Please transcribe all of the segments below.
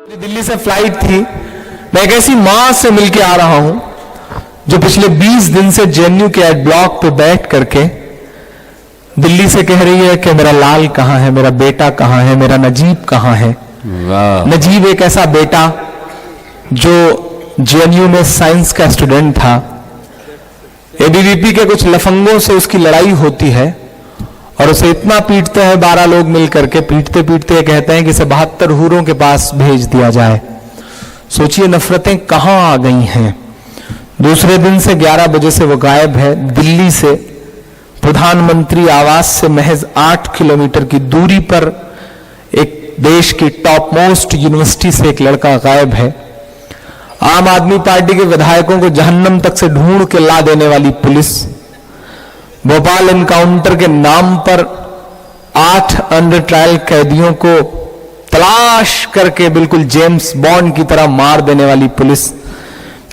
दिल्ली से फ्लाइट थी। मैं एक ऐसी मां से मिलके आ रहा हूं जो पिछले 20 दिन से जेएनयू के एड ब्लॉक पे बैठ करके दिल्ली से कह रही है कि मेरा लाल कहां है, मेरा बेटा कहां है, मेरा नजीब कहां है। नजीब एक ऐसा बेटा जो जेएनयू में साइंस का स्टूडेंट था। एबीवीपी के कुछ लफंगों से उसकी लड़ाई होती है और उसे इतना पीटते हैं 12 लोग मिलकर के, पीटते पीटते कहते हैं कि इसे 72 हूरों के पास भेज दिया जाए। सोचिए नफरतें कहां आ गई हैं। दूसरे दिन से 11 बजे से वो गायब है। दिल्ली से प्रधानमंत्री आवास से महज 8 किलोमीटर की दूरी पर एक देश की टॉप मोस्ट यूनिवर्सिटी से एक लड़का गायब है। आम आदमी पार्टी के विधायकों को जहन्नम तक से ढूंढ के ला देने वाली पुलिस, भोपाल एनकाउंटर के नाम पर 8 अंडर ट्रायल कैदियों को तलाश करके बिल्कुल जेम्स बॉन्ड की तरह मार देने वाली पुलिस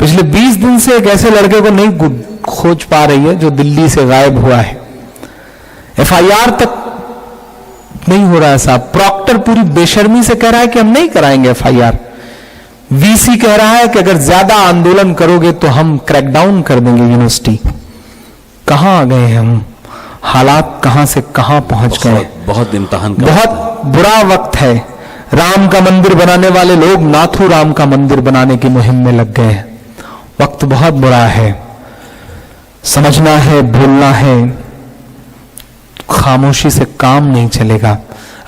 पिछले 20 दिन से एक ऐसे लड़के को नहीं खोज पा रही है जो दिल्ली से गायब हुआ है। एफआईआर तक नहीं हो रहा है साहब। प्रॉक्टर पूरी बेशर्मी से कह रहा है कि हम नहीं कराएंगे एफआईआर। वीसी कह रहा है कि अगर ज्यादा आंदोलन करोगे तो हम क्रैकडाउन कर देंगे यूनिवर्सिटी। कहां आ गए हम? हालात कहां से कहां पहुंच गए। बहुत इम्तिहान का बहुत बुरा वक्त है। राम का मंदिर बनाने वाले लोग नाथू राम का मंदिर बनाने की मुहिम में लग गए हैं। वक्त बहुत बुरा है। समझना है, भूलना है। खामोशी से काम नहीं चलेगा।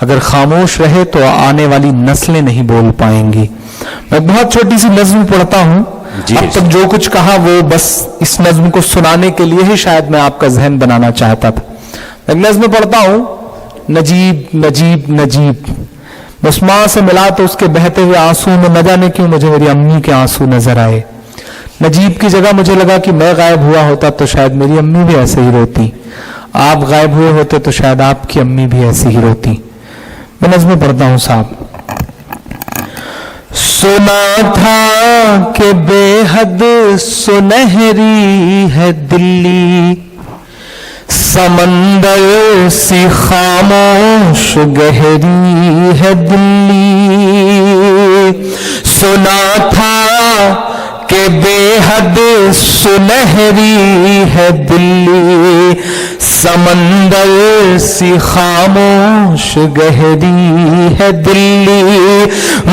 अगर खामोश रहे तो आने वाली नस्लें नहीं बोल पाएंगी। मैं बहुत छोटी सी नज्म पढ़ता हूं। अब तक जो कुछ कहा वो बस इस नज्म को सुनाने के लिए ही शायद मैं आपका जहन बनाना चाहता था। मैं नज्म पढ़ता हूं, नजीब नजीब नजीब। उस मां से मिला तो उसके बहते हुए आंसू में न जाने क्यों मुझे मेरी अम्मी के आंसू नजर आए। नजीब की जगह मुझे लगा कि मैं गायब हुआ होता तो शायद मेरी अम्मी भी ऐसे ही रोती। आप गायब हुए होते तो शायद आपकी अम्मी भी ऐसी ही रोती। मैं नज्म पढ़ता हूं साहब। सुना था कि बेहद सुनहरी है दिल्ली, समंदर सी खामोश गहरी है दिल्ली। सुना था कि बेहद सुनहरी है दिल्ली, समंदर सी खामोश गहरी है दिल्ली।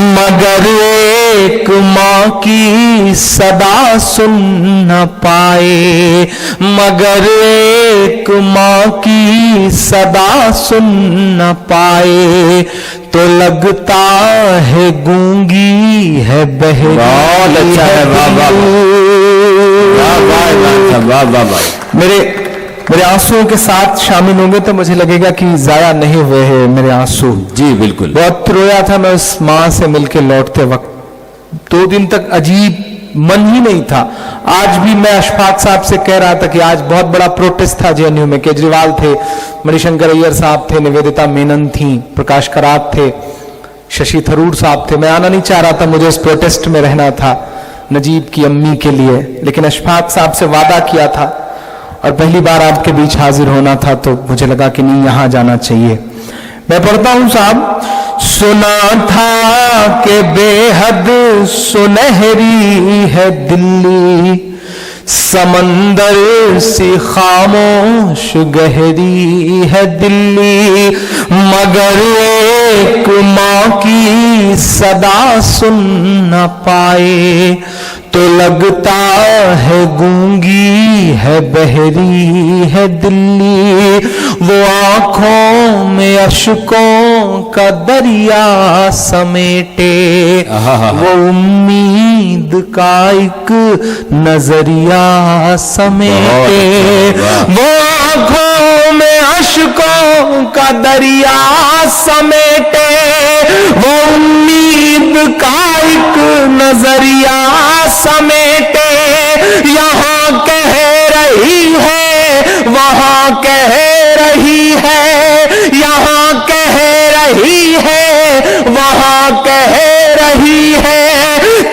मगर एक माँ की सदा सुन न पाए, मगर एक माँ की सदा सुन न पाए तो लगता है गूंगी है बहरी। बहुत अच्छा है। वाह। मेरे आंसुओं के साथ शामिल होंगे तो मुझे लगेगा कि जाया नहीं हुए हैं मेरे आंसू। जी बिल्कुल। बहुत रोया था मैं उस मां से मिलके लौटते वक्त। 2 दिन तक अजीब मन ही नहीं था। आज भी मैं अशफाक साहब से कह रहा था कि आज बहुत बड़ा प्रोटेस्ट था जेएनयू में। केजरीवाल थे, मणिशंकर अय्यर साहब थे, निवेदिता मेनन थी, प्रकाश करात थे, शशि थरूर साहब थे। मैं आना नहीं चाह रहा था, मुझे इस प्रोटेस्ट में रहना था नजीब की अम्मी के लिए। लेकिन अशफाक साहब से वादा किया था और पहली बार आपके बीच हाजिर होना था तो मुझे लगा कि नहीं, यहां जाना चाहिए। मैं पढ़ता हूं साहब। सुना था कि बेहद सुनहरी है दिल्ली, समंदर सी खामोश गहरी है दिल्ली। मगर एक माँ की सदा सुन न पाए तो लगता है गूंगी है बहरी है दिल्ली। वो आंखों में अश्कों का दरिया समेटे, वो उम्मीद का एक नजरिया समेटे। वो आंखों में अश्कों का दरिया समेटे, वो उम्मीद का एक नजरिया समेटे। यहाँ कह रही है, वहां कह रही है, यहाँ कह रही है, वहां कह रही है।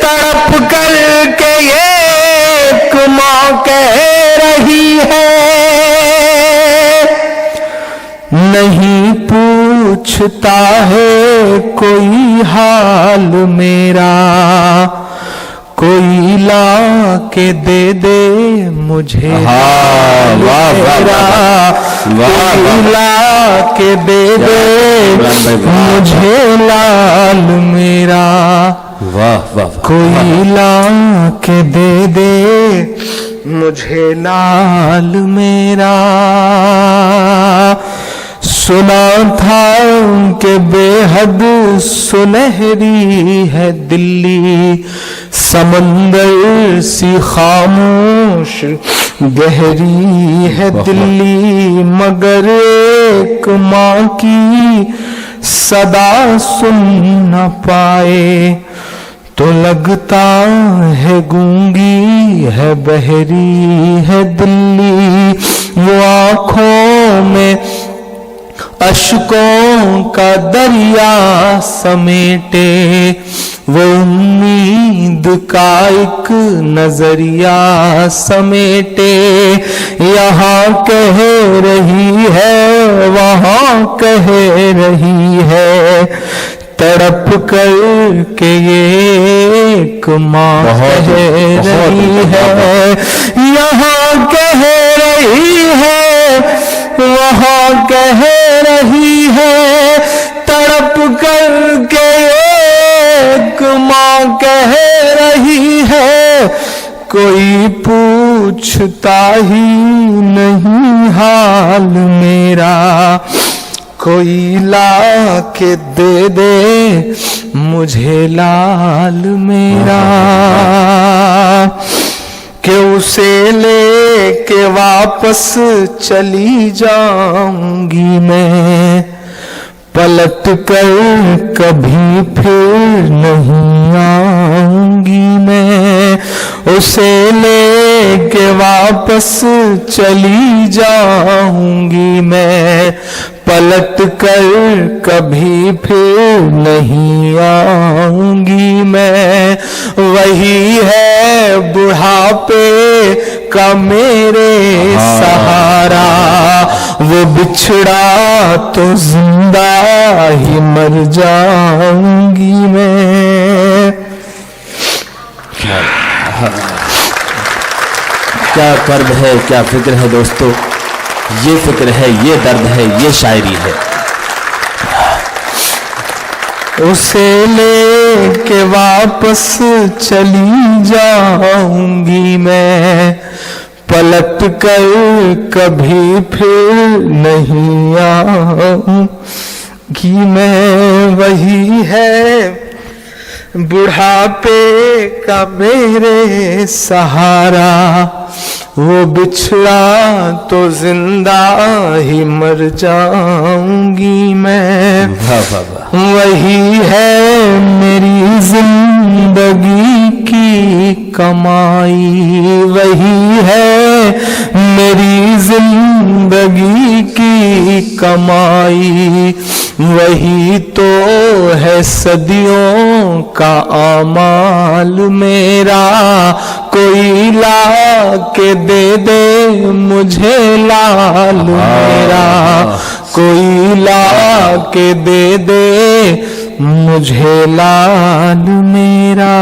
तड़प कर के एक माँ कह रही है। नहीं पूछता है कोई हाल मेरा, कोई ला के दे दे मुझे वाह वाह मेरा, कोई ला के दे दे मुझे लाल मेरा, वाह वाह, कोई ला के दे दे मुझे लाल मेरा। सुना था कि बेहद सुनहरी है दिल्ली, समंदर सी खामोश गहरी है दिल्ली, मगर एक माँ की सदा सुन न पाए तो लगता है गूंगी है बहरी है दिल्ली। वो आँखों में अश्कों का दरिया समेटे, वो उम्मीद का एक नजरिया समेटे, यहाँ कह रही है वहाँ कह रही है, तड़प कर के एक माँ कह रही है, यहाँ कह रही है वहाँ कह रही है, तड़प कर के एक माँ कह रही है, कोई पूछता ही नहीं हाल मेरा, कोई ला के दे दे मुझे लाल मेरा, कि उसे लेके वापस चली जाऊंगी मैं, पलट कर कभी फिर नहीं आऊंगी मैं, उसे लेके वापस चली जाऊंगी मैं, पलट कर कभी फिर नहीं आऊंगी मैं। वही है बुढ़ापे का मेरे सहारा, वो बिछड़ा तो जिंदा ही मर जाऊंगी मैं। क्या कर्ब है, क्या फिक्र है दोस्तों, ये फिक्र है, ये दर्द है, ये शायरी है। उसे लेके वापस चली जाऊंगी मैं, पलट कर कभी फिर नहीं आऊंगी मैं। वही है बुढ़ापे का मेरे सहारा, वो बिछड़ा तो जिंदा ही मर जाऊंगी मैं। वही है मेरी जिंदगी की कमाई, वही है मेरी जिंदगी की कमाई, वही तो है सदियों का आमाल मेरा। कोई ला के दे दे मुझे लाल मेरा, कोई ला के दे दे मुझे लाल मेरा।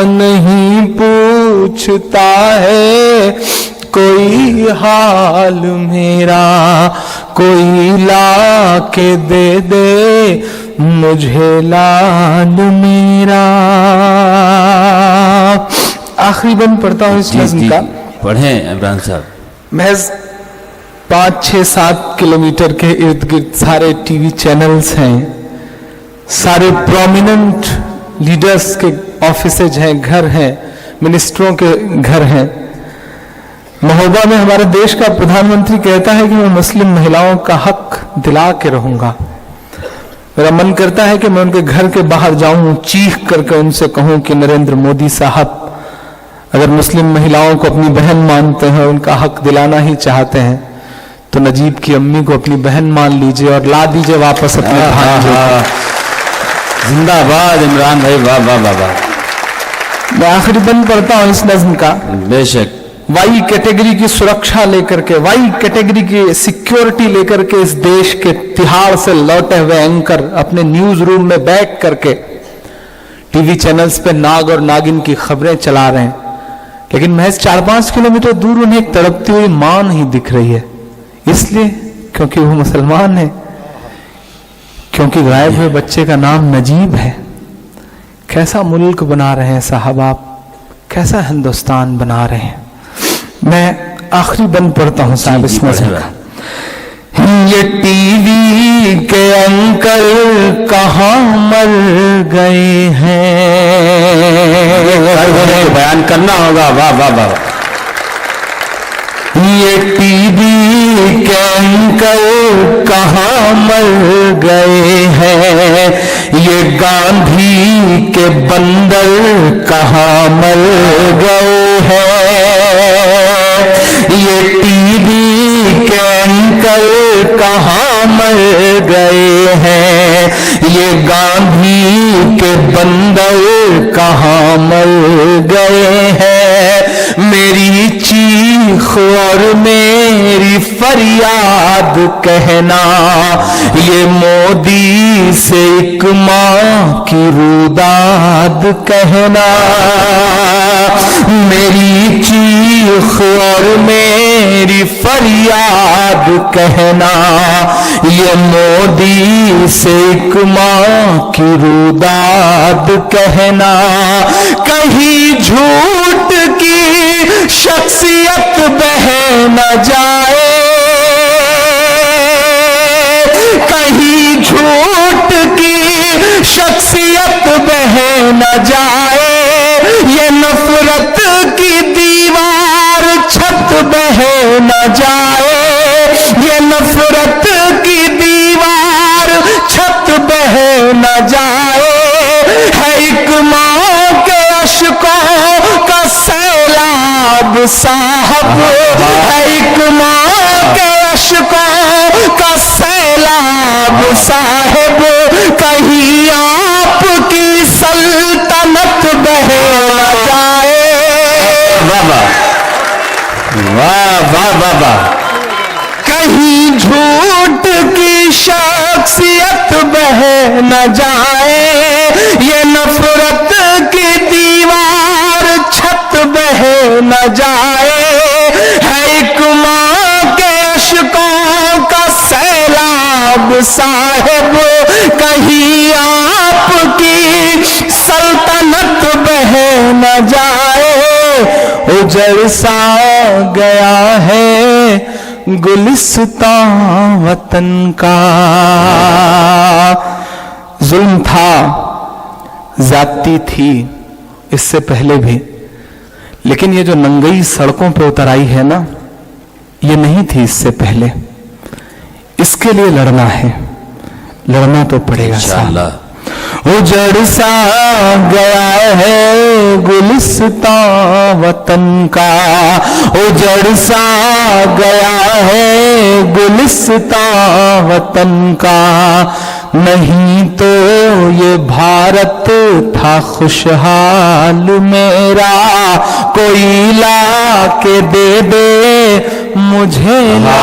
नहीं पूछता है कोई हाल मेरा, कोई ला के दे दे मुझे लाल मेरा। आखिरी बंद पढ़ता हूँ इस नज़्म का। पढ़ें इमरान साहब। महज 5, 6, 7 किलोमीटर के इर्द गिर्द सारे टीवी चैनल्स हैं, सारे प्रोमिनेंट लीडर्स के ऑफिसेज हैं, घर हैं, मिनिस्टरों के घर हैं। महोबा में हमारे देश का प्रधानमंत्री कहता है कि मैं मुस्लिम महिलाओं का हक दिला के रहूंगा। मेरा मन करता है कि मैं उनके घर के बाहर जाऊं, चीख करके उनसे कहूं कि नरेंद्र मोदी साहब अगर मुस्लिम महिलाओं को अपनी बहन मानते हैं, उनका हक दिलाना ही चाहते हैं, तो नजीब की अम्मी को अपनी बहन मान लीजिए और ला दीजिए वापस अपने भांजे। जिंदाबाद इमरान भाई, वाह वाह वाह वाह। मैं आखिरी बंद पढ़ता हूं इस नज़्म का। बेशक। वाई कैटेगरी की सुरक्षा लेकर के, वाई कैटेगरी की सिक्योरिटी लेकर के इस देश के तिहाड़ से लौटे हुए एंकर अपने न्यूज रूम में बैठ करके टीवी चैनल्स पे नाग और नागिन की खबरें चला रहे हैं, लेकिन महज 4-5 किलोमीटर दूर उन्हें एक तड़पती हुई मां नहीं दिख रही है। इसलिए क्योंकि वो मुसलमान है, क्योंकि गायब हुए बच्चे का नाम नजीब है। कैसा मुल्क बना रहे हैं साहब आप, कैसा हिंदुस्तान बना रहे हैं। मैं आखिरी बंद पढ़ता हूं साहब इसमें से। ये टीवी के अंकल कहाँ मर गए हैं, बयान करना होगा। वाह वाह वाह। ये टीवी के अंकल कहाँ मर गए हैं, ये गांधी के बंदर कहाँ मर गए हैं, ये टीवी के अंकल कहाँ मर गए हैं, ये गांधी के बंदर कहाँ मर गए हैं। मेरी चीख और मेरी फरियाद कहना, ये मोदी से एक माँ की रुदाद कहना। मेरी चीख और मेरी फरियाद कहना, ये मोदी से एक माँ की रुदाद कहना। कहीं झूठ की शख्सियत बह न जाए, कहीं झूठ की शख्सियत बह न जाए, ये नफरत की दीवार छत बह न जाए, ये नफरत की दीवार छत बह न जाए। है एक माँ के अश्कों का सैलाब साहब, है एक माँ के अश्कों का सैलाब साहब, कहीं आपकी सल्तनत बह न जाए। वाह वाह वाह वाह वाह। कहीं झूठ की शख्सियत बह न जाए, ये नफरत की दीवार छत बह न जाए। है एक माँ के अश्कों का सैलाब साहिब, कहीं आपकी सल्तनत बह न जाए। उजड़ सा गया है गुलिस्तां वतन का। जुल्म था, जाती थी इससे पहले भी, लेकिन ये जो नंगई सड़कों पे उतर आई है ना, ये नहीं थी इससे पहले। इसके लिए लड़ना है, लड़ना तो पड़ेगा इंशाअल्लाह। उजड़ सा गया है गुलिस्तां वतन का, उजड़ सा गया है गुलिस्तां वतन का। नहीं तो ये भारत था खुशहाल मेरा, कोई ला के दे दे मुझे ला